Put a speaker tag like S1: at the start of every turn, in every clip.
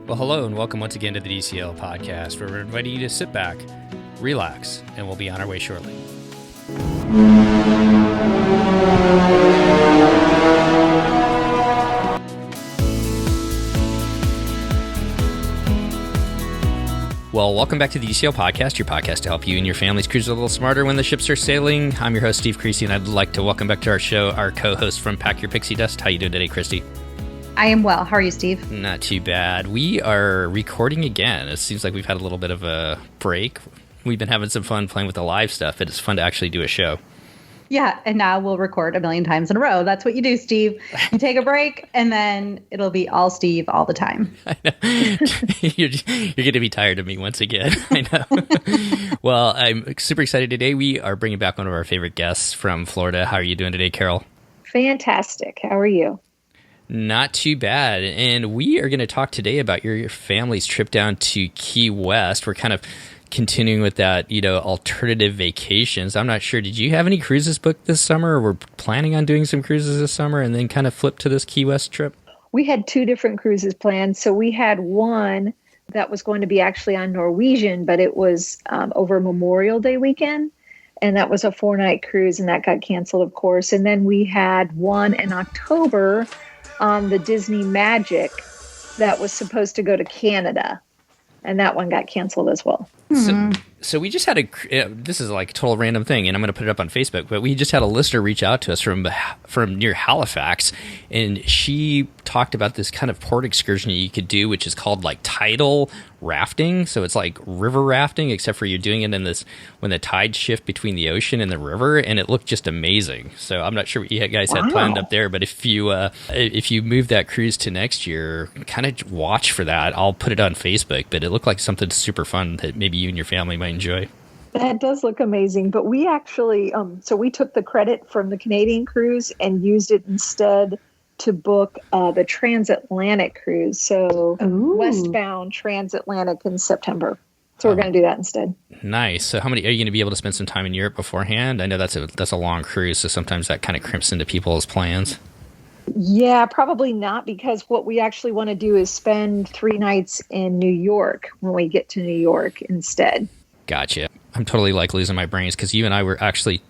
S1: Well, hello and welcome once again to the DCL podcast, where we're inviting you to sit back, relax, and we'll be on our way shortly. Well, welcome back to the DCL podcast, your podcast to help you and your families cruise a little smarter when the ships are sailing. I'm your host, Steve Creasy, and I'd like to welcome back to our show our co-host from Pack Your Pixie Dust. How you doing today, Christy?
S2: I am well. How are you, Steve?
S1: Not too bad. We are recording again. It seems like we've had a little bit of a break. We've been having some fun playing with the live stuff, but it's fun to actually do a show.
S2: Yeah, and now we'll record a million times in a row. That's what you do, Steve. You take a break, and then it'll be all Steve all the time.
S1: I know. You're going to be tired of me once again. I know. Well, I'm super excited today. We are bringing back one of our favorite guests from Florida. How are you doing today, Carol?
S3: Fantastic. How are you?
S1: Not too bad. And we are going to talk today about your family's trip down to Key West. We're kind of continuing with that, alternative vacations. I'm not sure. Did you have any cruises booked this summer, or were planning on doing some cruises this summer and then kind of flip to this Key West trip?
S3: We had two different cruises planned. So we had one that was going to be actually on Norwegian, but it was over Memorial Day weekend. And that was a 4-night cruise, and that got canceled, of course. And then we had one in October on the Disney Magic that was supposed to go to Canada, and that one got canceled as well.
S1: So we just had this is like a total random thing, and I'm going to put it up on Facebook, but we just had a listener reach out to us from near Halifax, and she talked about this kind of port excursion you could do, which is called like tidal rafting. So it's like river rafting, except for you're doing it in this when the tides shift between the ocean and the river, and it looked just amazing. So I'm not sure what you guys had planned up there, but if you move that cruise to next year, kind of watch for that. I'll put it on Facebook, but it looked like something super fun that maybe you and your family might enjoy.
S3: That does look amazing. But we actually, so we took the credit from the Canadian cruise and used it instead to book the transatlantic cruise. So westbound transatlantic in September. So we're going to do that instead.
S1: Nice. So are you going to be able to spend some time in Europe beforehand? I know that's a long cruise, so sometimes that kind of crimps into people's plans.
S3: Yeah, probably not, because what we actually want to do is spend 3 nights in New York when we get to New York instead.
S1: Gotcha. I'm totally like losing my brains because you and I were actually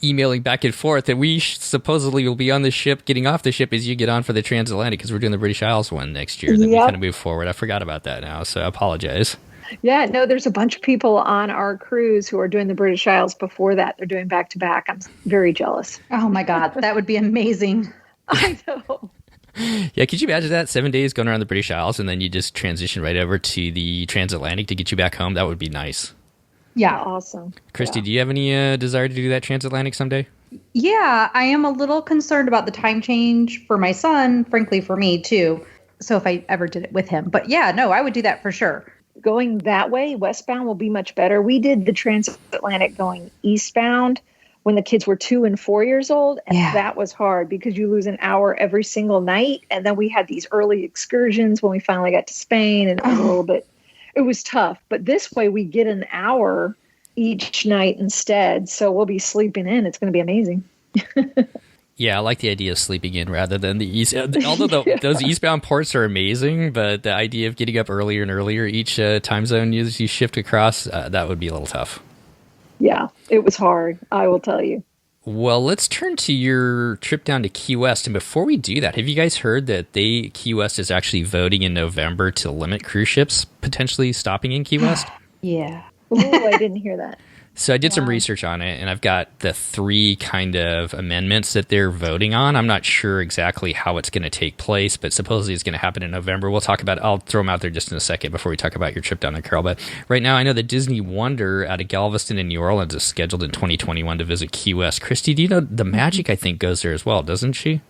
S1: emailing back and forth that we supposedly will be on the ship, getting off the ship as you get on for the transatlantic, because we're doing the British Isles one next year. Then we kind of move forward. I forgot about that now, so I apologize.
S3: Yeah, no, there's a bunch of people on our cruise who are doing the British Isles before that. They're doing back to back. I'm very jealous.
S2: Oh my God, that would be amazing.
S3: I know.
S1: Yeah, could you imagine that? 7 days going around the British Isles, and then you just transition right over to the transatlantic to get you back home? That would be nice.
S2: Yeah.
S3: Awesome.
S1: Christy, do you have any desire to do that transatlantic someday?
S2: Yeah, I am a little concerned about the time change for my son, frankly, for me too. So if I ever did it with him. But yeah, no, I would do that for sure.
S3: Going that way, westbound will be much better. We did the transatlantic going eastbound when the kids were 2 and 4 years old. And that was hard because you lose an hour every single night. And then we had these early excursions when we finally got to Spain, and it was it was tough. But this way we get an hour each night instead. So we'll be sleeping in. It's going to be amazing.
S1: Yeah, I like the idea of sleeping in rather than the east. Although those eastbound ports are amazing, but the idea of getting up earlier and earlier each time zone you shift across, that would be a little tough.
S3: Yeah, it was hard, I will tell you.
S1: Well, let's turn to your trip down to Key West. And before we do that, have you guys heard that Key West is actually voting in November to limit cruise ships potentially stopping in Key West?
S2: Yeah.
S3: Oh, I didn't hear that.
S1: So I did some research on it, and I've got the 3 kind of amendments that they're voting on. I'm not sure exactly how it's going to take place, but supposedly it's going to happen in November. We'll talk about it. I'll throw them out there just in a second before we talk about your trip down there, Carol. But right now, I know the Disney Wonder out of Galveston and New Orleans is scheduled in 2021 to visit Key West. Christy, do you know the Magic, I think, goes there as well, doesn't she?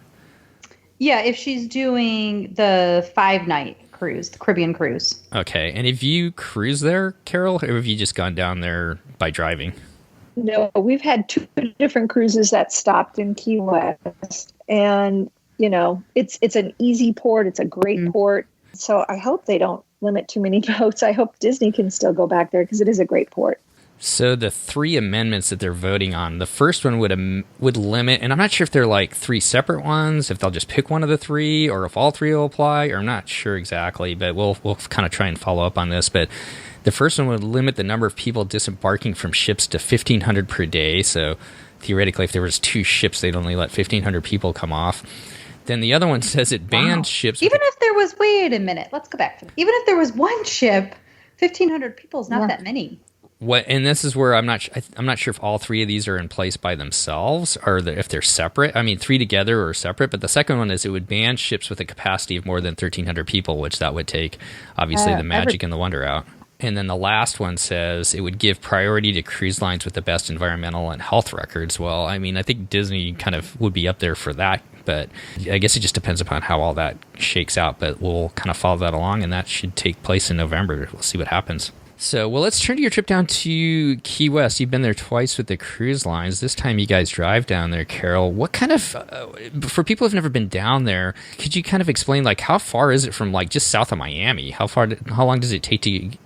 S2: Yeah, if she's doing the 5-night cruise, the Caribbean cruise.
S1: Okay. And have you cruised there, Carol, or have you just gone down there by driving?
S3: No, we've had 2 different cruises that stopped in Key West, and it's an easy port. It's a great port. So I hope they don't limit too many boats. I hope Disney can still go back there because it is a great port.
S1: So the three amendments that they're voting on, the first one would limit, and I'm not sure if they're like three separate ones, if they'll just pick one of the three, or if all three will apply, or I'm not sure exactly, but we'll kind of try and follow up on this. But the first one would limit the number of people disembarking from ships to 1,500 per day. So theoretically, if there was 2 ships, they'd only let 1,500 people come off. Then the other one says it banned ships.
S2: Even if there was, wait a minute, let's go back. Even if there was one ship, 1,500 people is not that many.
S1: What, and this is where I'm not sure if all three of these are in place by themselves or if they're separate. I mean, 3 together or separate. But the second one is it would ban ships with a capacity of more than 1,300 people, which that would take, obviously, the magic and the wonder out. And then the last one says it would give priority to cruise lines with the best environmental and health records. Well, I mean, I think Disney kind of would be up there for that. But I guess it just depends upon how all that shakes out. But we'll kind of follow that along, and that should take place in November. We'll see what happens. So, well, let's turn to your trip down to Key West. You've been there twice with the cruise lines. This time you guys drive down there, Carol. What kind of, for people who've never been down there, could you kind of explain, like, how far is it from, like, just south of Miami? How long does it take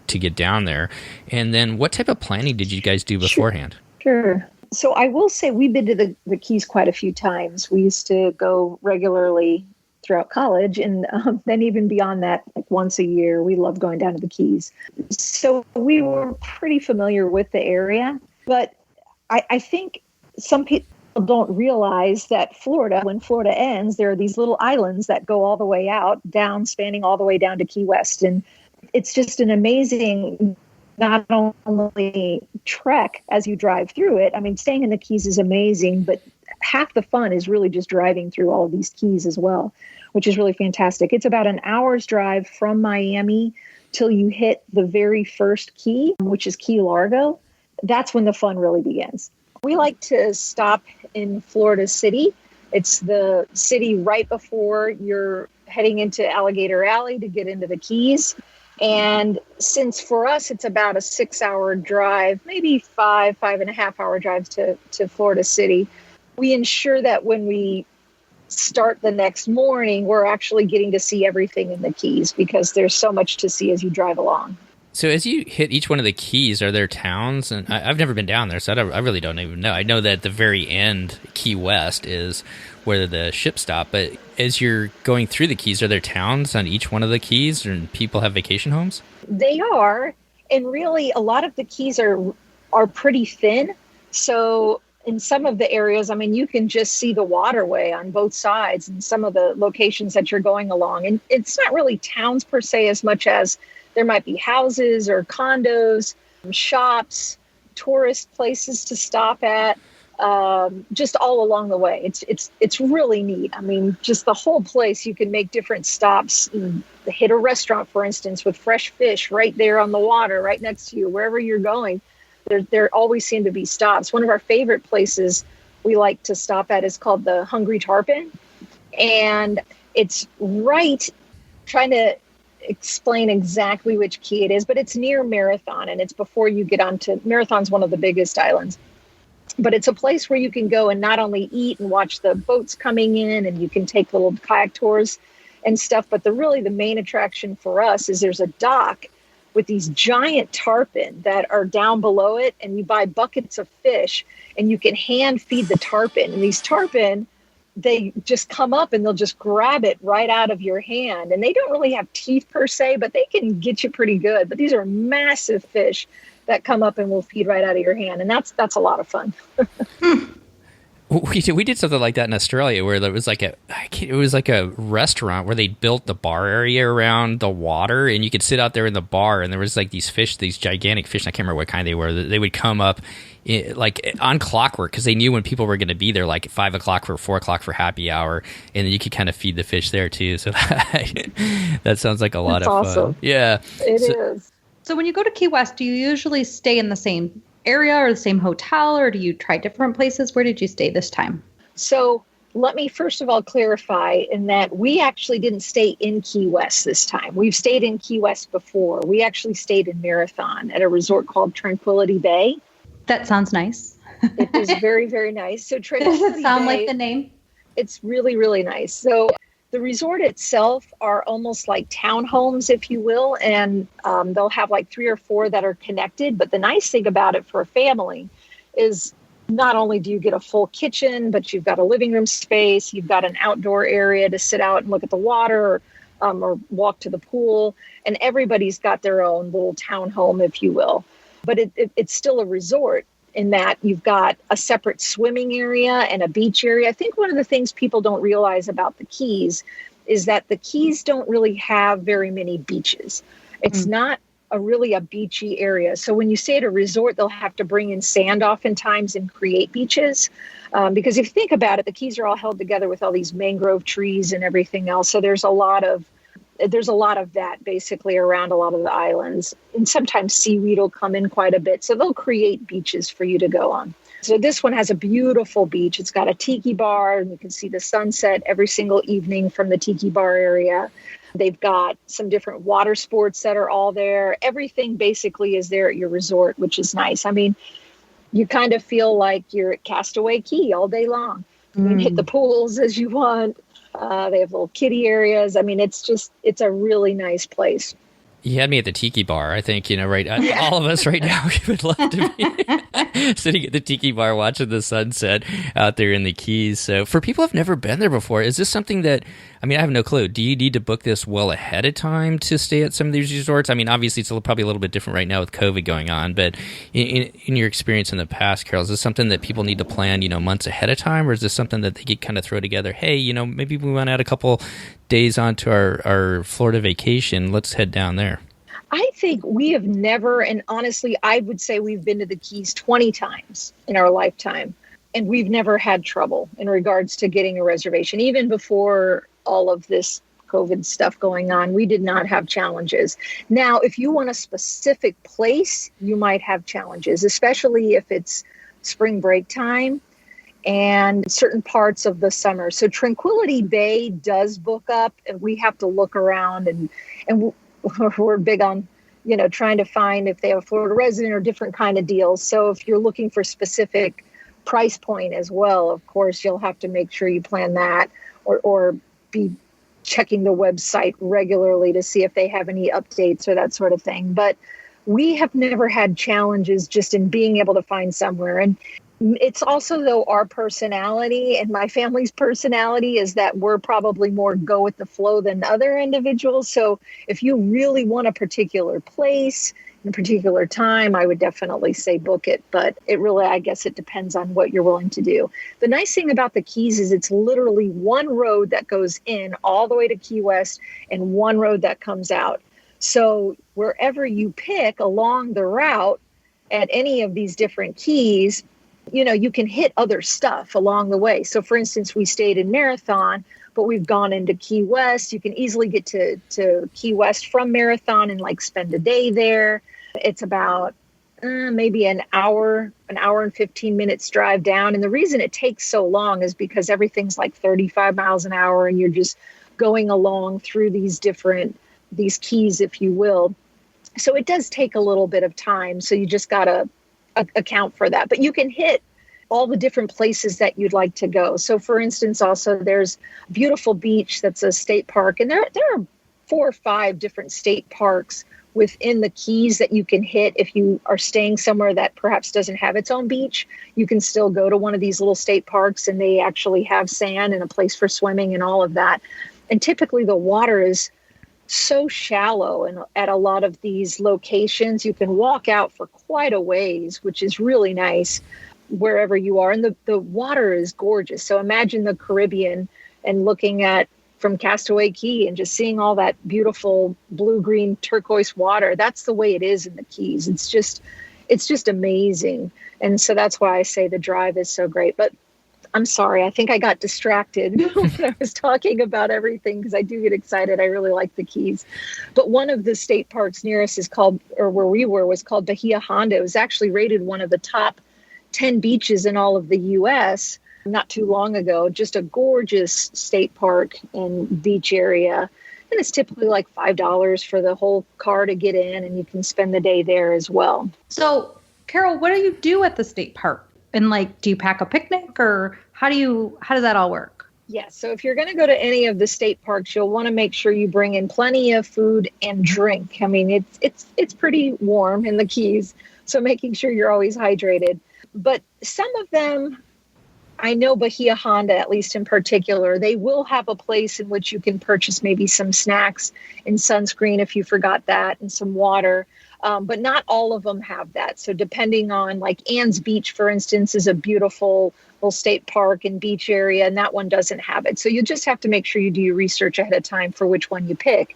S1: to get down there? And then what type of planning did you guys do beforehand?
S3: Sure. So I will say we've been to the Keys quite a few times. We used to go regularly throughout college, and then even beyond that, like once a year. We love going down to the Keys. So we were pretty familiar with the area, but I think some people don't realize that Florida, when Florida ends, there are these little islands that go all the way out, down, spanning all the way down to Key West. And it's just an amazing, not only trek as you drive through it. I mean, staying in the Keys is amazing, but half the fun is really just driving through all of these keys as well, which is really fantastic. It's about an hour's drive from Miami till you hit the very first key, which is Key Largo. That's when the fun really begins. We like to stop in Florida City. It's the city right before you're heading into Alligator Alley to get into the Keys. And since for us, it's about a 6-hour drive, maybe 5.5 hour drive to Florida City, we ensure that when we start the next morning, we're actually getting to see everything in the Keys because there's so much to see as you drive along.
S1: So as you hit each one of the keys, are there towns? And I've never been down there, so I really don't even know. I know that at the very end, Key West is where the ships stop. But as you're going through the keys, are there towns on each one of the keys and people have vacation homes?
S3: They are. And really, a lot of the keys are pretty thin. So in some of the areas, I mean, you can just see the waterway on both sides in some of the locations that you're going along. And it's not really towns per se as much as there might be houses or condos, shops, tourist places to stop at, just all along the way. It's really neat. I mean, just the whole place, you can make different stops. Hit a restaurant, for instance, with fresh fish right there on the water, right next to you, wherever you're going. There always seem to be stops. One of our favorite places we like to stop at is called the Hungry Tarpon. And it's right, trying to explain exactly which key it is, but it's near Marathon, and it's before you get onto Marathon's one of the biggest islands. But it's a place where you can go and not only eat and watch the boats coming in, and you can take little kayak tours and stuff, but the main attraction for us is there's a dock with these giant tarpon that are down below it, and you buy buckets of fish and you can hand feed the tarpon. And these tarpon, they just come up and they'll just grab it right out of your hand. And they don't really have teeth per se, but they can get you pretty good. But these are massive fish that come up and will feed right out of your hand. And that's a lot of fun.
S1: We did something like that in Australia where there was like a restaurant where they built the bar area around the water, and you could sit out there in the bar, and there was like these fish, these gigantic fish. I can't remember what kind they were. They would come up like on clockwork because they knew when people were going to be there, like at 5 o'clock or 4 o'clock for happy hour, and then you could kind of feed the fish there too. So that sounds like a lot of
S3: awesome.
S1: fun. Yeah,
S3: it is.
S2: So when you go to Key West, do you usually stay in the same area or the same hotel, or do you try different places? Where did you stay this time?
S3: So let me first of all clarify in that we actually didn't stay in Key West this time. We've stayed in Key West before. We actually stayed in Marathon at a resort called Tranquility Bay.
S2: That sounds nice.
S3: It is very, very nice. So Tranquility
S2: Does it sound
S3: Bay,
S2: like the name?
S3: It's really, really nice. So The resort itself are almost like townhomes, if you will, and they'll have like 3 or 4 that are connected. But the nice thing about it for a family is not only do you get a full kitchen, but you've got a living room space, you've got an outdoor area to sit out and look at the water, or walk to the pool, and everybody's got their own little townhome, if you will. But it's still a resort in that you've got a separate swimming area and a beach area. I think one of the things people don't realize about the Keys is that the Keys don't really have very many beaches. It's not really a beachy area. So when you stay at a resort, they'll have to bring in sand oftentimes and create beaches. Because if you think about it, the Keys are all held together with all these mangrove trees and everything else. So there's a lot of that basically around a lot of the islands. And sometimes seaweed will come in quite a bit. So they'll create beaches for you to go on. So this one has a beautiful beach. It's got a tiki bar, and you can see the sunset every single evening from the tiki bar area. They've got some different water sports that are all there. Everything basically is there at your resort, which is nice. I mean, you kind of feel like you're at Castaway Cay all day long. You can hit the pools as you want. They have little kiddie areas. I mean, it's a really nice place.
S1: You had me at the tiki bar. I think, right. All of us right now, we would love to be sitting at the tiki bar watching the sunset out there in the Keys. So for people who've never been there before, is this something that, I have no clue. Do you need to book this well ahead of time to stay at some of these resorts? Obviously it's probably a little bit different right now with COVID going on, but in your experience in the past, Carol, is this something that people need to plan, months ahead of time, or is this something that they could kind of throw together? Hey, maybe we want to add a couple days onto our Florida vacation. Let's head down there.
S3: I think we have never, and honestly, I would say we've been to the Keys 20 times in our lifetime, and we've never had trouble in regards to getting a reservation. Even before all of this COVID stuff going on, we did not have challenges. Now, if you want a specific place, you might have challenges, especially if it's spring break time and certain parts of the summer. So Tranquility Bay does book up, and we have to look around, and we're big on, trying to find if they have a Florida resident or different kind of deals. So if you're looking for specific price point as well, of course, you'll have to make sure you plan that, or be checking the website regularly to see if they have any updates or that sort of thing. But we have never had challenges just in being able to find somewhere. And it's also, though, our personality and my family's personality is that we're probably more go with the flow than other individuals. So if you really want a particular place in a particular time, I would definitely say book it. But it really, I guess it depends on what you're willing to do. The nice thing about the Keys is it's literally one road that goes in all the way to Key West and one road that comes out. So wherever you pick along the route at any of these different keys, you can hit other stuff along the way. So for instance, we stayed in Marathon, but we've gone into Key West. You can easily get to Key West from Marathon and spend a day there. It's about maybe an hour and 15 minutes drive down. And the reason it takes so long is because everything's 35 miles an hour, and you're just going along through these keys, if you will. So it does take a little bit of time. So you just got to account for that. But you can hit all the different places that you'd like to go. So for instance, also there's a beautiful beach that's a state park. And there are 4 or 5 different state parks within the Keys that you can hit. If you are staying somewhere that perhaps doesn't have its own beach, you can still go to one of these little state parks, and they actually have sand and a place for swimming and all of that. And typically the water is so shallow, and at a lot of these locations you can walk out for quite a ways, which is really nice wherever you are. And the water is gorgeous. So imagine the Caribbean and looking at from Castaway Cay and just seeing all that beautiful blue-green turquoise water. That's the way it is in the Keys. It's just amazing. And so that's why I say the drive is so great. But I'm sorry, I think I got distracted when I was talking about everything, because I do get excited. I really like the Keys. But one of the state parks near us is called, or where we were, was called Bahia Honda. It was actually rated one of the top 10 beaches in all of the U.S. not too long ago. Just a gorgeous state park and beach area. And it's typically $5 for the whole car to get in, and you can spend the day there as well.
S2: So, Carol, what do you do at the state park? And do you pack a picnic, or how does that all work?
S3: Yes. So if you're going to go to any of the state parks, you'll want to make sure you bring in plenty of food and drink. I mean, it's pretty warm in the Keys, so making sure you're always hydrated. But some of them, I know Bahia Honda, at least in particular, they will have a place in which you can purchase maybe some snacks and sunscreen if you forgot that, and some water. But not all of them have that. So depending on, like Ann's Beach, for instance, is a beautiful little state park and beach area, and that one doesn't have it. So you just have to make sure you do your research ahead of time for which one you pick.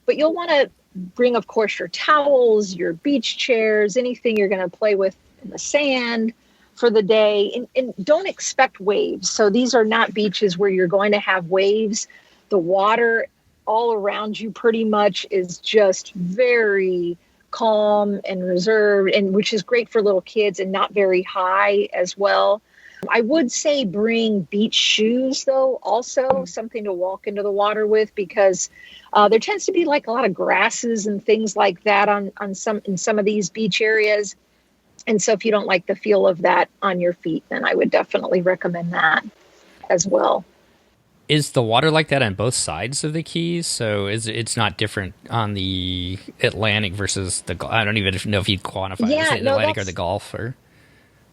S3: But you'll want to bring, of course, your towels, your beach chairs, anything you're going to play with in the sand for the day. And don't expect waves. So these are not beaches where you're going to have waves. The water all around you pretty much is just very calm and reserved, and which is great for little kids, and not very high as well. I would say bring beach shoes, though, also something to walk into the water with, because there tends to be like a lot of grasses and things like that in some of these beach areas. And so if you don't like the feel of that on your feet, then I would definitely recommend that as well.
S1: Is the water like that on both sides of the Keys? So it's not different on the Atlantic versus the Gulf? I don't even know if you'd quantify the Atlantic or the Gulf. Or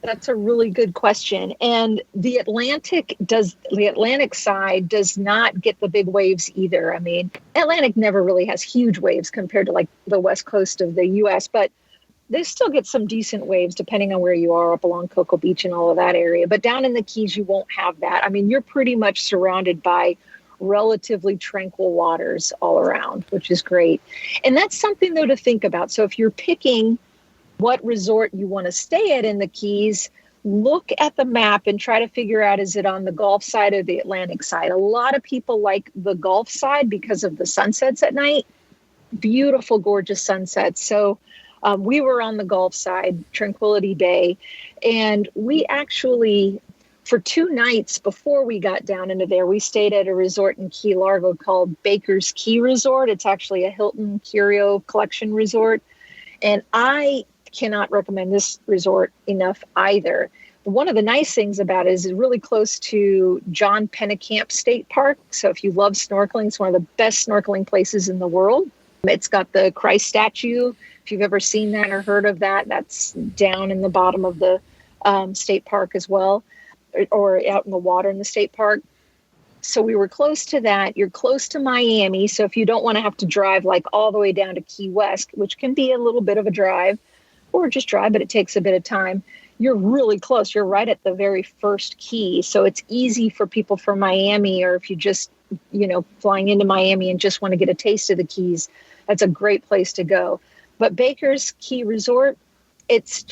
S3: that's a really good question. And the Atlantic side does not get the big waves either. I mean, Atlantic never really has huge waves compared to like the west coast of the U.S., but they still get some decent waves depending on where you are up along Cocoa Beach and all of that area. But down in the Keys, you won't have that. I mean, you're pretty much surrounded by relatively tranquil waters all around, which is great. And that's something, though, to think about. So if you're picking what resort you want to stay at in the Keys, look at the map and try to figure out, is it on the Gulf side or the Atlantic side? A lot of people like the Gulf side because of the sunsets at night. Beautiful, gorgeous sunsets. So we were on the Gulf side, Tranquility Bay, and we actually, for 2 nights before we got down into there, we stayed at a resort in Key Largo called Baker's Key Resort. It's actually a Hilton Curio Collection resort, and I cannot recommend this resort enough either. One of the nice things about it is it's really close to John Pennekamp State Park. So if you love snorkeling, it's one of the best snorkeling places in the world. It's got the Christ statue. If you've ever seen that or heard of that, that's down in the bottom of the state park as well, or out in the water in the state park. So we were close to that. You're close to Miami. So if you don't want to have to drive like all the way down to Key West, which can be a little bit of a drive, or just drive, but it takes a bit of time, you're really close. You're right at the very first key. So it's easy for people from Miami, or if you just, flying into Miami and just want to get a taste of the Keys, that's a great place to go. But Baker's Key Resort, it's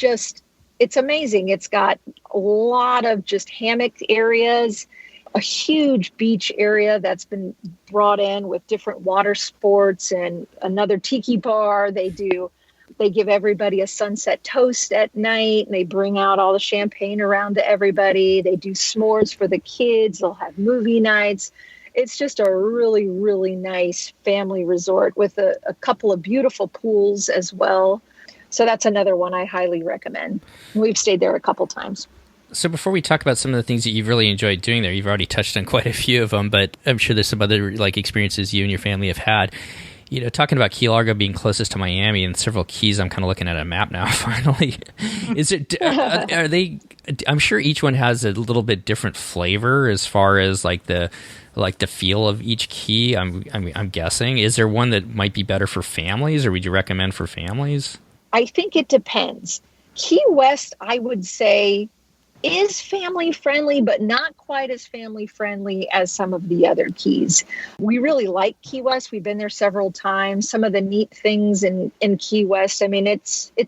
S3: amazing. It's got a lot of just hammock areas, a huge beach area that's been brought in with different water sports, and another tiki bar. They give everybody a sunset toast at night, and they bring out all the champagne around to everybody. They do s'mores for the kids. They'll have movie nights. It's just a really, really nice family resort with a couple of beautiful pools as well. So that's another one I highly recommend. We've stayed there a couple times.
S1: So before we talk about some of the things that you've really enjoyed doing there, you've already touched on quite a few of them, but I'm sure there's some other experiences you and your family have had. Talking about Key Largo being closest to Miami and several keys, I'm kind of looking at a map now. Finally, is it? Are they? I'm sure each one has a little bit different flavor as far as the feel of each key. I'm guessing. Is there one that might be better for families, or would you recommend for families?
S3: I think it depends. Key West, I would say, is family friendly, but not quite as family friendly as some of the other keys. We really like Key West. We've been there several times. Some of the neat things in Key West, I mean, it's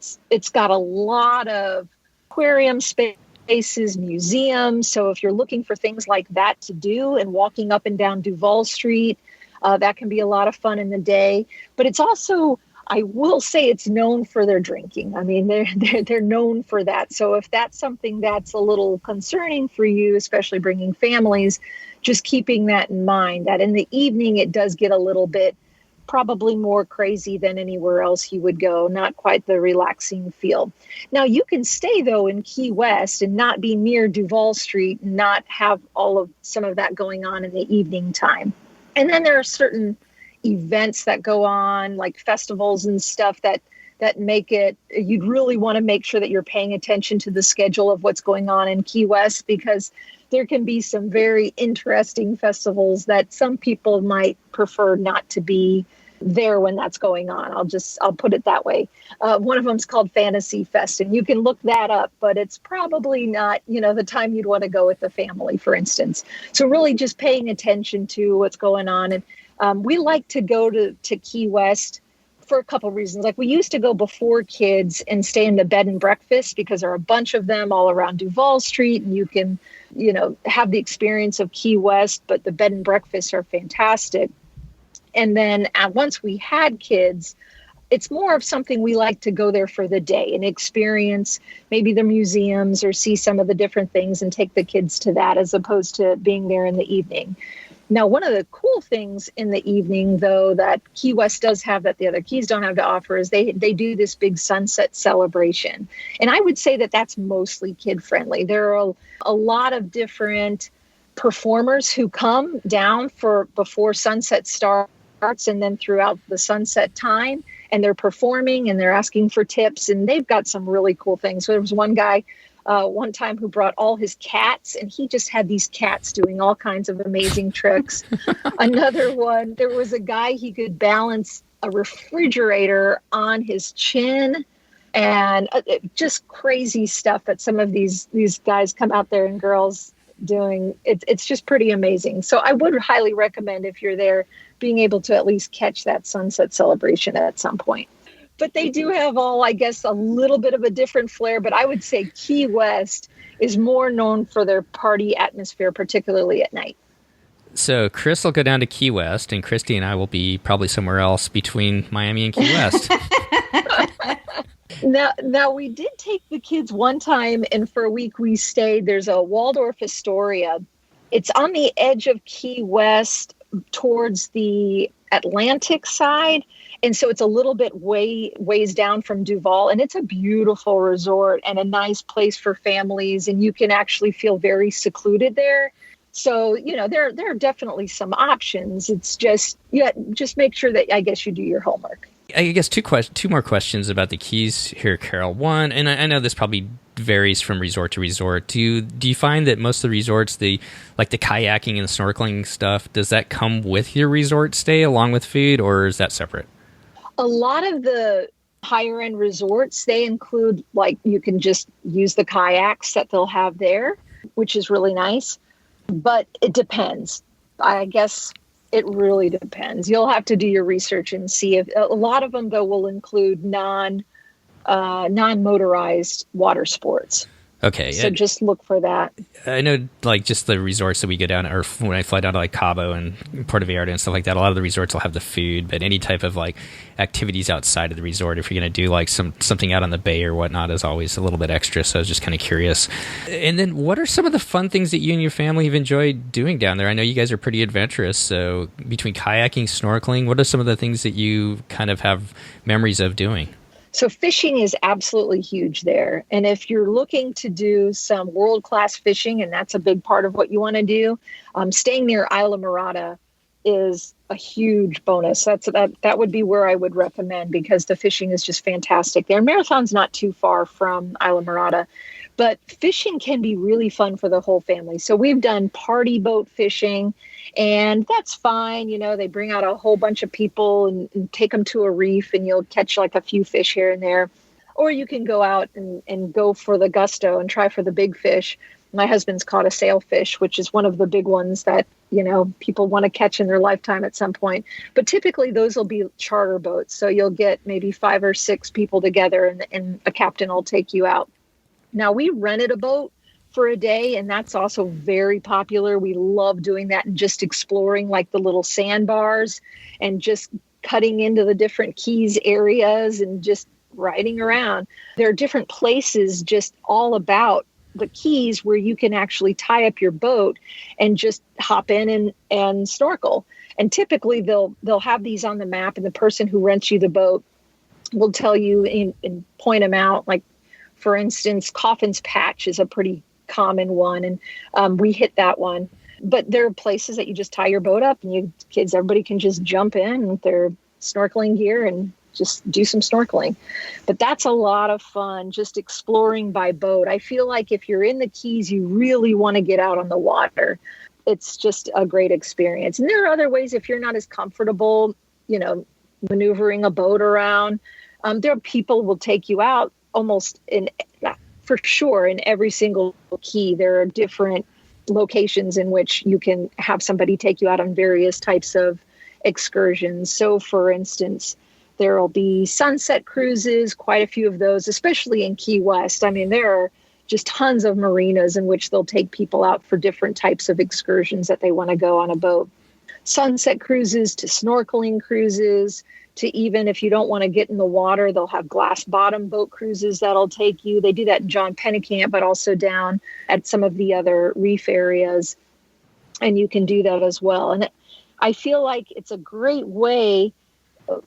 S3: got a lot of aquarium spaces, museums. So if you're looking for things like that to do and walking up and down Duval Street, that can be a lot of fun in the day. But it's also, I will say, it's known for their drinking. I mean, they're known for that. So if that's something that's a little concerning for you, especially bringing families, just keeping that in mind, that in the evening it does get a little bit probably more crazy than anywhere else you would go, not quite the relaxing feel. Now, you can stay, though, in Key West and not be near Duval Street and not have some of that going on in the evening time. And then there are certain events that go on, like festivals and stuff that make it, you'd really want to make sure that you're paying attention to the schedule of what's going on in Key West, because there can be some very interesting festivals that some people might prefer not to be there when that's going on. I'll put it that way. One of them is called Fantasy Fest, and you can look that up, but it's probably not, the time you'd want to go with the family, for instance. So really just paying attention to what's going on. And we like to go to Key West for a couple of reasons. Like, we used to go before kids and stay in the bed and breakfast, because there are a bunch of them all around Duval Street, and you can, have the experience of Key West, but the bed and breakfasts are fantastic. And then once we had kids, it's more of something we like to go there for the day and experience maybe the museums or see some of the different things and take the kids to that, as opposed to being there in the evening. Now, one of the cool things in the evening, though, that Key West does have that the other keys don't have to offer is they do this big sunset celebration. And I would say that that's mostly kid-friendly. There are a lot of different performers who come down for before sunset starts and then throughout the sunset time. And they're performing and they're asking for tips. And they've got some really cool things. So there was one guy one time who brought all his cats, and he just had these cats doing all kinds of amazing tricks. Another one, there was a guy, he could balance a refrigerator on his chin, and just crazy stuff that some of these guys come out there and girls doing. It's just pretty amazing. So I would highly recommend, if you're there, being able to at least catch that sunset celebration at some point. But they do have a little bit of a different flair. But I would say Key West is more known for their party atmosphere, particularly at night.
S1: So Chris will go down to Key West, and Christy and I will be probably somewhere else between Miami and Key West.
S3: Now, we did take the kids one time, and for a week we stayed. There's a Waldorf Astoria. It's on the edge of Key West towards the Atlantic side. And so it's a little bit ways down from Duval, and it's a beautiful resort and a nice place for families, and you can actually feel very secluded there. So, there are definitely some options. It's just make sure that, I guess, you do your homework.
S1: I guess two more questions about the Keys here, Carol. One, and I know this probably varies from resort to resort. Do you find that most of the resorts, the kayaking and the snorkeling stuff, does that come with your resort stay along with food, or is that separate?
S3: A lot of the higher end resorts, they include, you can just use the kayaks that they'll have there, which is really nice. But it depends. I guess it really depends. You'll have to do your research and see if a lot of them, though, will include non-motorized water sports.
S1: Okay.
S3: So just look for that.
S1: I know, just the resorts that we go down, or when I fly down to Cabo and Puerto Vallarta and stuff like that, a lot of the resorts will have the food, but any type of activities outside of the resort, if you're going to do something out on the bay or whatnot, is always a little bit extra. So I was just kind of curious. And then what are some of the fun things that you and your family have enjoyed doing down there? I know you guys are pretty adventurous. So between kayaking, snorkeling, what are some of the things that you kind of have memories of doing?
S3: So fishing is absolutely huge there. And if you're looking to do some world-class fishing, and that's a big part of what you want to do, staying near Isla Mirada is a huge bonus. That would be where I would recommend, because the fishing is just fantastic there. Marathon's not too far from Isla Mirada, but fishing can be really fun for the whole family. So we've done party boat fishing, and that's fine. They bring out a whole bunch of people and take them to a reef, and you'll catch a few fish here and there. Or you can go out and go for the gusto and try for the big fish. My husband's caught a sailfish, which is one of the big ones that, people want to catch in their lifetime at some point. But typically those will be charter boats. So you'll get maybe 5 or 6 people together, and a captain will take you out. Now, we rented a boat for a day, and that's also very popular. We love doing that and just exploring the little sandbars and just cutting into the different Keys areas and just riding around. There are different places just all about the Keys where you can actually tie up your boat and just hop in and snorkel. And typically they'll have these on the map, and the person who rents you the boat will tell you and point them out. Like, for instance, Coffin's Patch is a pretty common one, and we hit that one. But there are places that you just tie your boat up, and everybody can just jump in with their snorkeling gear and just do some snorkeling. But that's a lot of fun, just exploring by boat. I feel like if you're in the Keys, you really want to get out on the water. It's just a great experience. And there are other ways, if you're not as comfortable, maneuvering a boat around, there are people who will take you out almost for sure in every single key. There are different locations in which you can have somebody take you out on various types of excursions. So, for instance, there will be sunset cruises, quite a few of those, especially in Key West. I mean, there are just tons of marinas in which they'll take people out for different types of excursions that they want to go on a boat. Sunset cruises to snorkeling cruises to, even if you don't want to get in the water, they'll have glass bottom boat cruises that'll take you. They do that in John Pennekamp, but also down at some of the other reef areas. And you can do that as well. And I feel like it's a great way.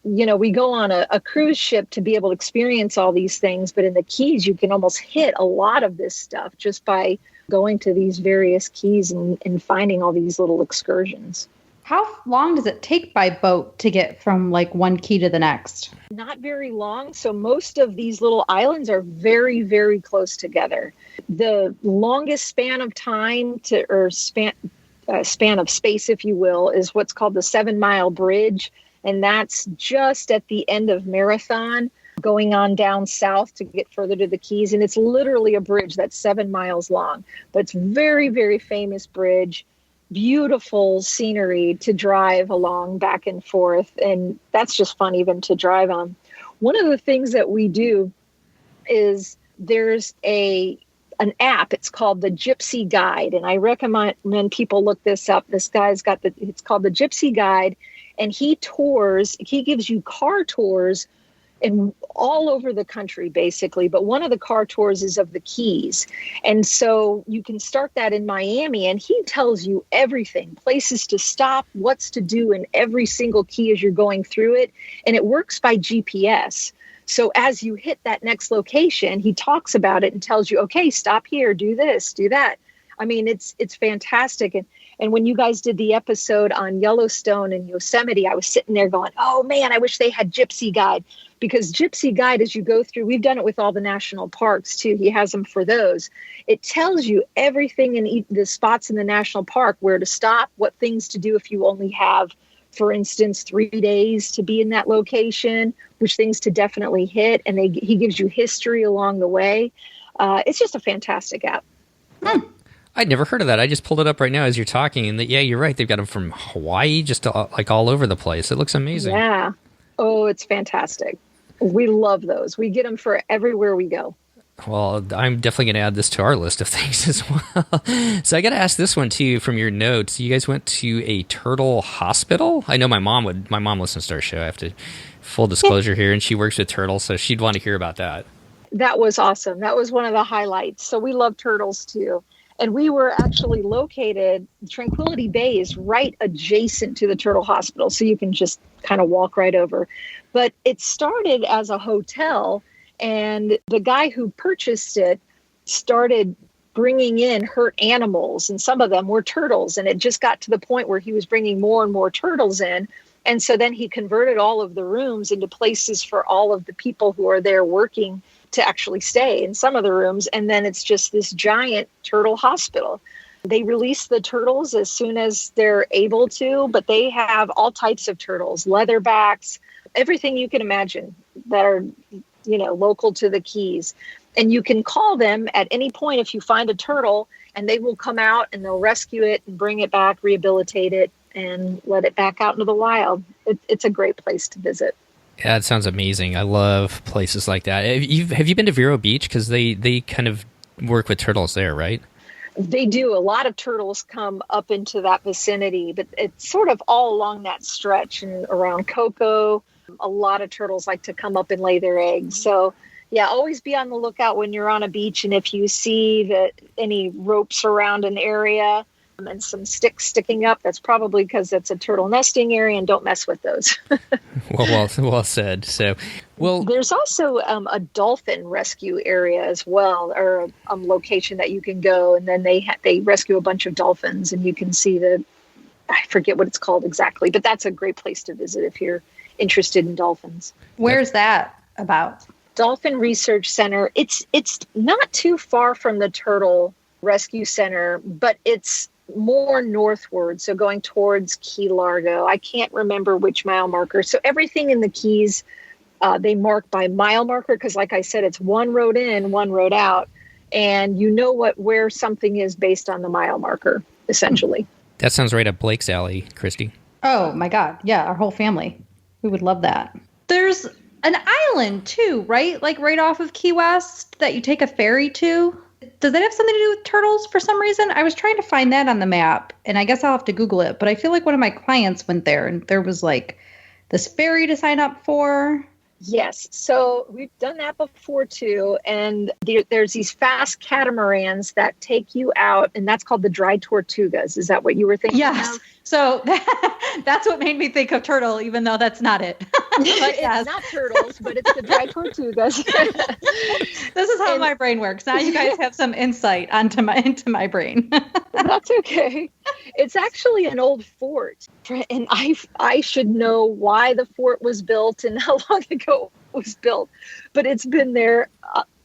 S3: We go on a cruise ship to be able to experience all these things, but in the Keys, you can almost hit a lot of this stuff just by going to these various keys and finding all these little excursions.
S2: How long does it take by boat to get from like one key to the next?
S3: Not very long. So most of these little islands are very, very close together. The longest span of time span of space, if you will, is what's called the 7 Mile Bridge. And that's just at the end of Marathon, going on down south to get further to the Keys. And it's literally a bridge that's 7 miles long. But it's very, very famous bridge. Beautiful scenery to drive along back and forth. And that's just fun even to drive on. One of the things that we do is there's an app. It's called the Gypsy Guide. And I recommend people look this up. This guy's it's called the Gypsy Guide. And he gives you car tours in all over the country, basically. But one of the car tours is of the Keys. And so you can start that in Miami, and he tells you everything, places to stop, what's to do in every single key as you're going through it. And it works by GPS. So as you hit that next location, he talks about it and tells you, okay, stop here, do this, do that. I mean, it's fantastic. And when you guys did the episode on Yellowstone and Yosemite, I was sitting there going, oh man, I wish they had Gypsy Guide, because Gypsy Guide, as you go through, we've done it with all the national parks too. He has them for those. It tells you everything in the spots in the national park, where to stop, what things to do if you only have, for instance, 3 days to be in that location, which things to definitely hit. And he gives you history along the way. It's just a fantastic app.
S1: I'd never heard of that. I just pulled it up right now as you're talking, and yeah, you're right. They've got them from Hawaii, just like all over the place. It looks amazing.
S3: Yeah. Oh, it's fantastic. We love those. We get them for everywhere we go.
S1: Well, I'm definitely going to add this to our list of things as well. So I got to ask this one too from your notes. You guys went to a turtle hospital? I know my mom would. My mom listens to our show. I have to full disclosure here, and she works with turtles, so she'd want to hear about that.
S3: That was awesome. That was one of the highlights. So we love turtles too. And we were actually located, Tranquility Bay is right adjacent to the Turtle Hospital, so you can just kind of walk right over. But it started as a hotel, and the guy who purchased it started bringing in hurt animals, and some of them were turtles. And it just got to the point where he was bringing more and more turtles in. And so then he converted all of the rooms into places for all of the people who are there working to actually stay in some of the rooms. And then it's just this giant turtle hospital. They release the turtles as soon as they're able to, but they have all types of turtles, leatherbacks, everything you can imagine that are, local to the Keys. And you can call them at any point if you find a turtle, and they will come out and they'll rescue it and bring it back, rehabilitate it, and let it back out into the wild. It's a great place to visit.
S1: Yeah, it sounds amazing. I love places like that. Have you been to Vero Beach? Because they kind of work with turtles there, right?
S3: They do. A lot of turtles come up into that vicinity, but it's sort of all along that stretch and around Cocoa. A lot of turtles like to come up and lay their eggs. So, yeah, always be on the lookout when you're on a beach. And if you see any ropes around an area, and some sticks sticking up. That's probably because that's a turtle nesting area, and don't mess with those.
S1: Well said. So,
S3: there's also a dolphin rescue area as well, or a location that you can go, and then they rescue a bunch of dolphins, and you can see I forget what it's called exactly, but that's a great place to visit if you're interested in dolphins.
S2: Where's that about?
S3: Dolphin Research Center. It's not too far from the Turtle Rescue Center, but it's more northward, so going towards Key Largo. I can't remember which mile marker. So everything in the Keys, they mark by mile marker because, like I said, it's one road in, one road out, and you know where something is based on the mile marker, essentially.
S1: That sounds right up Blake's alley, Christy.
S2: Oh my God. Yeah, our whole family. We would love that. There's an island too, right? Like right off of Key West that you take a ferry to. Does that have something to do with turtles for some reason? I was trying to find that on the map, and I guess I'll have to Google it. But I feel like one of my clients went there, and there was like this ferry to sign up for.
S3: Yes. So we've done that before too. And there's these fast catamarans that take you out, and that's called the Dry Tortugas. Is that what you were thinking?
S2: Yes.
S3: Of?
S2: So that's what made me think of turtle, even though that's not it. But yes.
S3: It's not turtles, but it's the Dry Tortugas.
S2: This is how my brain works. Now you guys have some insight into my brain.
S3: That's okay. It's actually an old fort, and I should know why the fort was built and how long ago it was built, but it's been there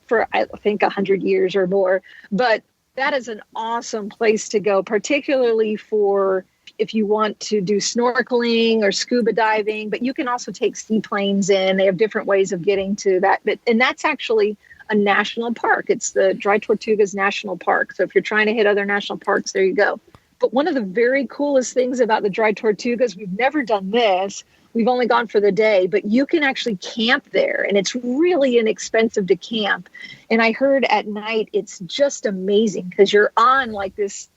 S3: for I think 100 years or more. But that is an awesome place to go, particularly for if you want to do snorkeling or scuba diving. But you can also take seaplanes in. They have different ways of getting to that. And that's actually a national park. It's the Dry Tortugas National Park. So if you're trying to hit other national parks, there you go. But one of the very coolest things about the Dry Tortugas, we've never done this. We've only gone for the day, but you can actually camp there, and it's really inexpensive to camp. And I heard at night, it's just amazing because you're on like this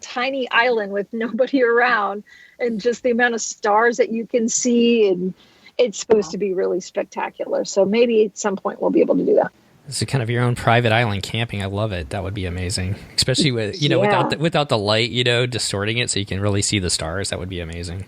S3: tiny island with nobody around, and just the amount of stars that you can see, and it's supposed to be really spectacular. So maybe at some point we'll be able to do that.
S1: It's kind of your own private island camping. I love it. That would be amazing, especially with without the light, distorting it, so you can really see the stars. That would be amazing.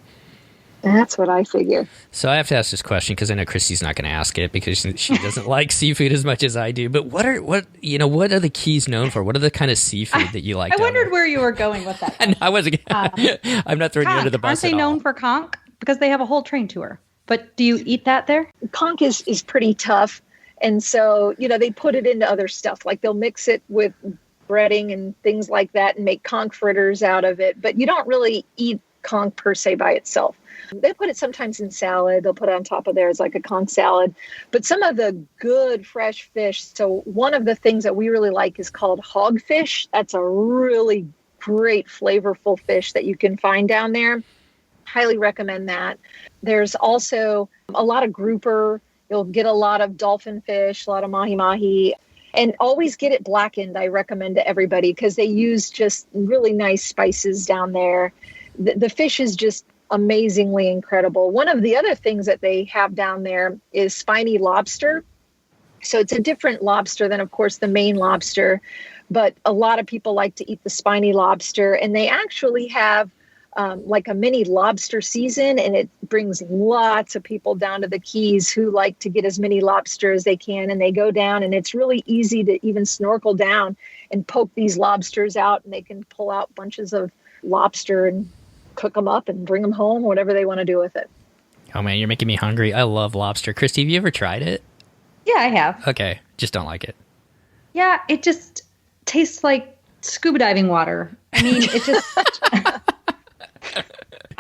S3: That's what I figure.
S1: So I have to ask this question because I know Christy's not going to ask it because she doesn't like seafood as much as I do. But what are the Keys known for? What are the kind of seafood that you like?
S2: I wondered where you were going with that.
S1: No, I wasn't. I'm not throwing you under the bus.
S2: Aren't they known for conch? Because they have a whole train tour. But do you eat that there?
S3: Conch is pretty tough. And so, they put it into other stuff. Like they'll mix it with breading and things like that and make conch fritters out of it. But you don't really eat conch per se by itself. They put it sometimes in salad. They'll put it on top of theirs like a conch salad. But some of the good fresh fish. So one of the things that we really like is called hogfish. That's a really great flavorful fish that you can find down there. Highly recommend that. There's also a lot of grouper. You'll get a lot of dolphin fish, a lot of mahi-mahi, and always get it blackened. I recommend to everybody because they use just really nice spices down there. The fish is just amazingly incredible. One of the other things that they have down there is spiny lobster. So it's a different lobster than, of course, the Maine lobster, but a lot of people like to eat the spiny lobster, and they actually have like a mini lobster season, and it brings lots of people down to the Keys who like to get as many lobster as they can, and they go down, and it's really easy to even snorkel down and poke these lobsters out, and they can pull out bunches of lobster and cook them up and bring them home, whatever they want to do with it.
S1: Oh man, you're making me hungry. I love lobster. Christy, have you ever tried it?
S2: Yeah, I have.
S1: Okay, just don't like it.
S2: Yeah, it just tastes like scuba diving water. I mean, it just...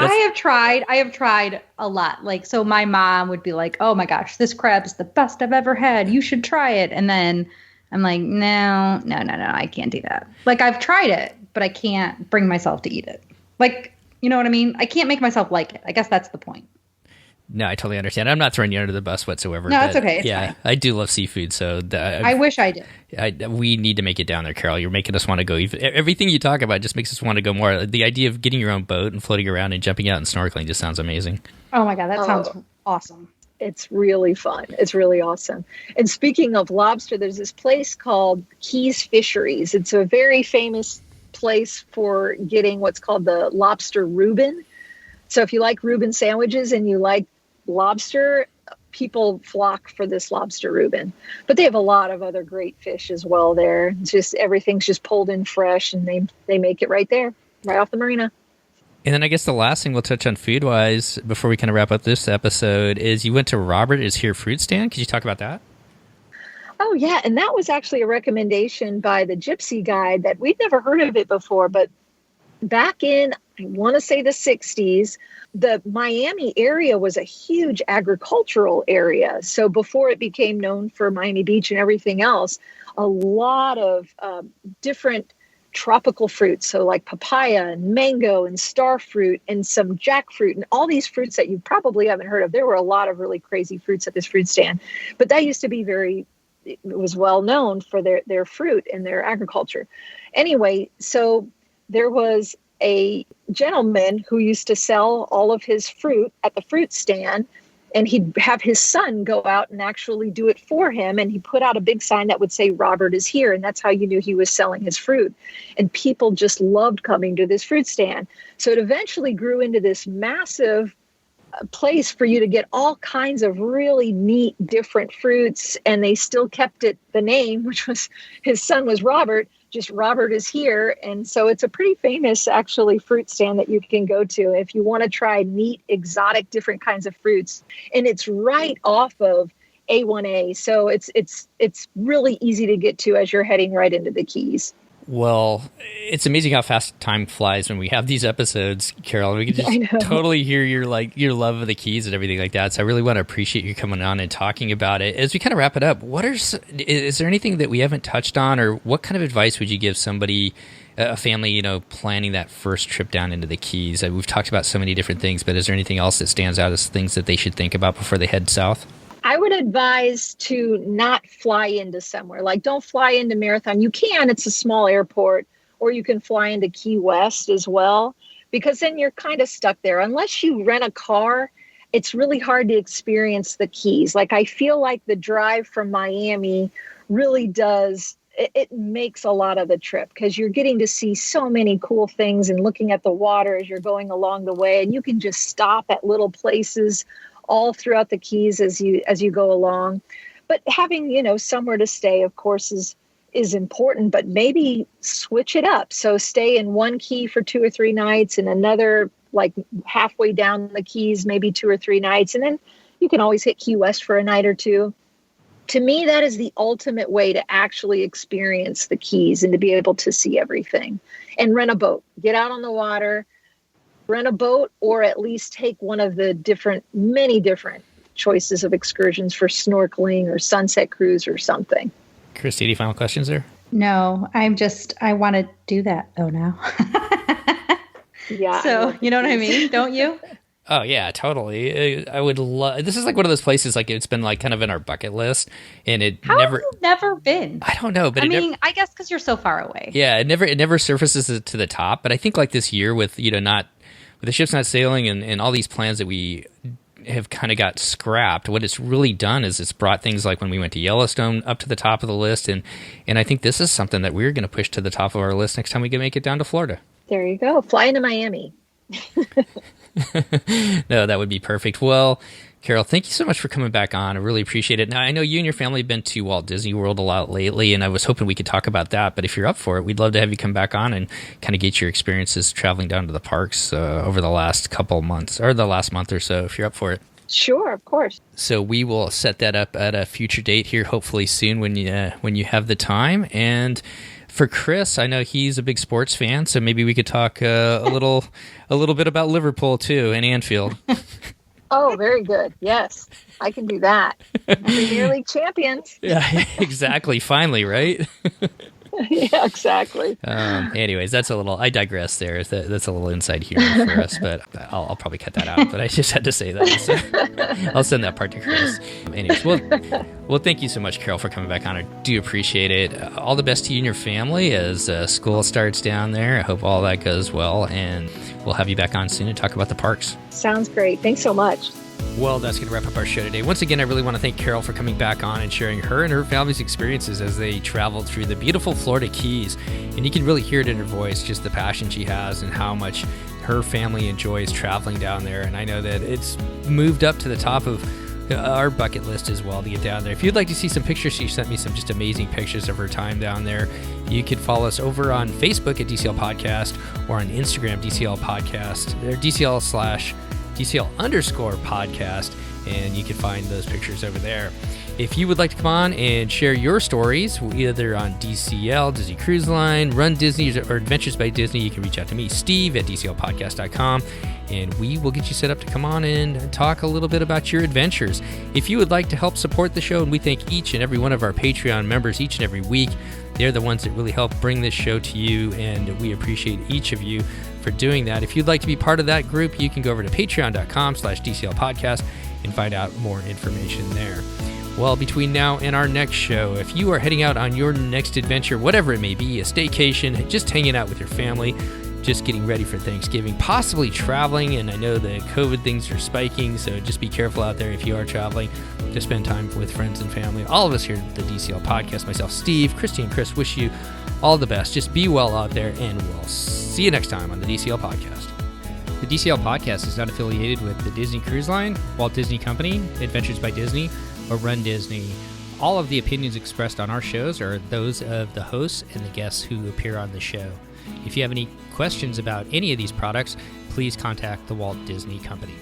S2: I have tried a lot. Like, so my mom would be like, oh my gosh, this crab is the best I've ever had. You should try it. And then I'm like, no, I can't do that. Like, I've tried it, but I can't bring myself to eat it. Like, you know what I mean? I can't make myself like it. I guess that's the point.
S1: No, I totally understand. I'm not throwing you under the bus whatsoever.
S2: No, it's okay. It's
S1: fine. I do love seafood, so
S2: I wish I did.
S1: We need to make it down there, Carol. You're making us want to go. Everything you talk about just makes us want to go more. The idea of getting your own boat and floating around and jumping out and snorkeling just sounds amazing.
S2: Oh my God, that sounds awesome.
S3: It's really fun. It's really awesome. And speaking of lobster, there's this place called Keys Fisheries. It's a very famous place for getting what's called the lobster Reuben. So if you like Reuben sandwiches and you like lobster, people flock for this lobster Reuben. But they have a lot of other great fish as well there. It's just everything's just pulled in fresh, and they make it right there, right off the marina.
S1: And then I guess the last thing we'll touch on food-wise before we kind of wrap up this episode is you went to Robert Is Here fruit stand. Could you talk about that?
S3: Oh, yeah. And that was actually a recommendation by the Gypsy Guide that we'd never heard of it before. But back in, I want to say the 60s, the Miami area was a huge agricultural area. So before it became known for Miami Beach and everything else, a lot of different tropical fruits. So like papaya and mango and star fruit and some jackfruit and all these fruits that you probably haven't heard of. There were a lot of really crazy fruits at this fruit stand, but that used to be it was well known for their fruit and their agriculture. Anyway, so there was a gentleman who used to sell all of his fruit at the fruit stand, and he'd have his son go out and actually do it for him. And he put out a big sign that would say, Robert is here. And that's how you knew he was selling his fruit. And people just loved coming to this fruit stand. So it eventually grew into this massive place for you to get all kinds of really neat, different fruits. And they still kept it the name, which was his son was Robert, just Robert is here. And so it's a pretty famous, actually, fruit stand that you can go to if you want to try neat, exotic, different kinds of fruits. And it's right off of A1A. So it's really easy to get to as you're heading right into the Keys.
S1: Well, it's amazing how fast time flies when we have these episodes, Carol. We can just totally hear your love of the Keys and everything like that. So I really want to appreciate you coming on and talking about it. As we kind of wrap it up, is there anything that we haven't touched on, or what kind of advice would you give somebody, a family, planning that first trip down into the Keys? We've talked about so many different things, but is there anything else that stands out as things that they should think about before they head south?
S3: I would advise to not fly into somewhere. Like, don't fly into Marathon. You can, it's a small airport, or you can fly into Key West as well, because then you're kind of stuck there. Unless you rent a car, it's really hard to experience the Keys. Like, I feel like the drive from Miami really does, it makes a lot of the trip, because you're getting to see so many cool things and looking at the water as you're going along the way. And you can just stop at little places all throughout the Keys as you go along. But having, somewhere to stay, of course, is important, but maybe switch it up. So stay in one key for 2 or 3 nights, and another, like halfway down the Keys, maybe 2 or 3 nights. And then you can always hit Key West for a night or two. To me, that is the ultimate way to actually experience the Keys and to be able to see everything. And rent a boat, get out on the water, rent a boat, or at least take one of the many different choices of excursions for snorkeling or sunset cruise or something.
S1: Christy, any final questions there?
S2: No, I want to do that though now.
S3: Yeah.
S2: So, you know what I mean? Don't you?
S1: Oh yeah, totally. I would love. This is like one of those places, like it's been like kind of in our bucket list, and
S2: Have you never been?
S1: I don't know, but
S2: I guess because you're so far away.
S1: Yeah, it never surfaces it to the top. But I think like this year with with the ships not sailing and all these plans that we have kind of got scrapped, what it's really done is it's brought things like when we went to Yellowstone up to the top of the list, and I think this is something that we're going to push to the top of our list next time we can make it down to Florida.
S3: There you go. Fly into Miami.
S1: No, that would be perfect. Well, Carol, thank you so much for coming back on. I really appreciate it. Now, I know you and your family have been to Walt Disney World a lot lately, and I was hoping we could talk about that. But if you're up for it, we'd love to have you come back on and kind of get your experiences traveling down to the parks over the last couple months, or the last month or so, if you're up for it.
S3: Sure, of course.
S1: So we will set that up at a future date here, hopefully soon when you have the time. And for Chris, I know he's a big sports fan, so maybe we could talk a little bit about Liverpool too and Anfield.
S3: Oh, very good. Yes, I can do that. Premier League champions.
S1: Yeah, exactly. Finally, right?
S3: Yeah, exactly.
S1: Anyways, I digress there. That's a little inside humor for us, but I'll probably cut that out. But I just had to say that. So I'll send that part to Chris. Anyways, well, thank you so much, Carol, for coming back on. I do appreciate it. All the best to you and your family as school starts down there. I hope all that goes well, and we'll have you back on soon and talk about the parks.
S3: Sounds great. Thanks so much.
S1: Well, that's going to wrap up our show today. Once again, I really want to thank Carol for coming back on and sharing her and her family's experiences as they traveled through the beautiful Florida Keys. And you can really hear it in her voice, just the passion she has and how much her family enjoys traveling down there. And I know that it's moved up to the top of our bucket list as well to get down there. If you'd like to see some pictures, she sent me some just amazing pictures of her time down there. You can follow us over on Facebook at DCL Podcast or on Instagram, DCL Podcast, or DCL_podcast, and you can find those pictures over there. If you would like to come on and share your stories, either on DCL, Disney Cruise Line, Run Disney, or Adventures by Disney, you can reach out to me, Steve, at DCLpodcast.com, and we will get you set up to come on and talk a little bit about your adventures. If you would like to help support the show, and we thank each and every one of our Patreon members each and every week, they're the ones that really help bring this show to you, and we appreciate each of you for doing that. If you'd like to be part of that group, you can go over to patreon.com/DCLpodcast and find out more information there. Well, between now and our next show, if you are heading out on your next adventure, whatever it may be, a staycation, just hanging out with your family, just getting ready for Thanksgiving, possibly traveling, and I know the COVID things are spiking, so just be careful out there if you are traveling to spend time with friends and family. All of us here at the DCL Podcast, myself, Steve, Christy, and Chris, wish you all the best. Just be well out there, and we'll see you next time on the DCL Podcast. The DCL Podcast is not affiliated with the Disney Cruise Line, Walt Disney Company, Adventures by Disney, or Run Disney. All of the opinions expressed on our shows are those of the hosts and the guests who appear on the show. If you have any questions about any of these products, please contact the Walt Disney Company.